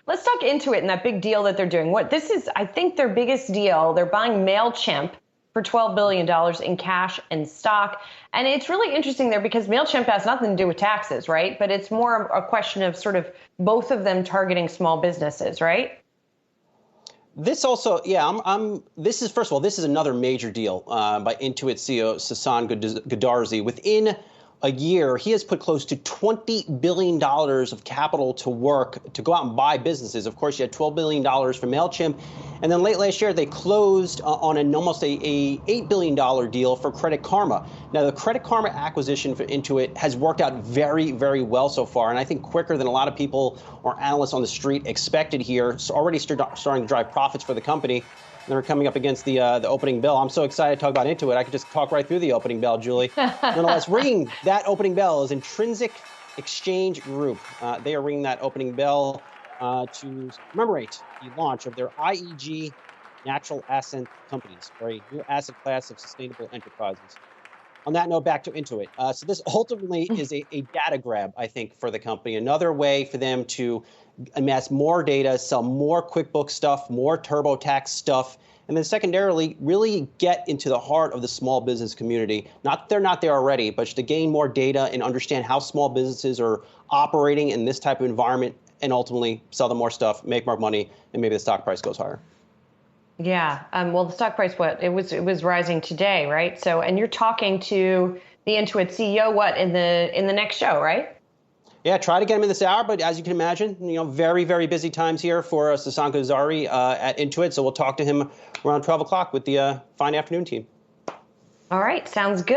Let's talk Intuit and that big deal that they're doing. What this is, I think, their biggest deal. They're buying Mailchimp for $12 billion in cash and stock. And it's really interesting there because Mailchimp has nothing to do with taxes, right? But it's more a question of sort of both of them targeting small businesses, right? This also, this is, first of all, this is another major deal by Intuit CEO Sasan Goodarzi. Within a year, he has put close to $20 billion of capital to work to go out and buy businesses. Of course, you had $12 billion for Mailchimp. And then late last year, they closed on almost a $8 billion deal for Credit Karma. Now, the Credit Karma acquisition for Intuit has worked out very, very well so far. And I think quicker than a lot of people or analysts on the street expected here. It's already starting to drive profits for the company. And we're coming up against the opening bell. I'm so excited to talk about Intuit. I could just talk right through the opening bell, Julie. Nonetheless, ringing that opening bell is Intrinsic Exchange Group. They are ringing that opening bell to commemorate the launch of their IEG natural asset companies, or a new asset class of sustainable enterprises. On that note, back to Intuit. So this ultimately is a data grab, I think, for the company. Another way for them to amass more data, sell more QuickBooks stuff, more TurboTax stuff, and then secondarily, really get into the heart of the small business community. Not that they're not there already, but to gain more data and understand how small businesses are operating in this type of environment and ultimately sell them more stuff, make more money, and maybe the stock price goes higher. Yeah. Well, the stock price, it was rising today, right? So, and you're talking to the Intuit CEO, in the next show, right? Yeah, try to get him in this hour, but as you can imagine, very, very busy times here for Sasan Goodarzi at Intuit. So we'll talk to him around 12 o'clock with the fine afternoon team. All right. Sounds good.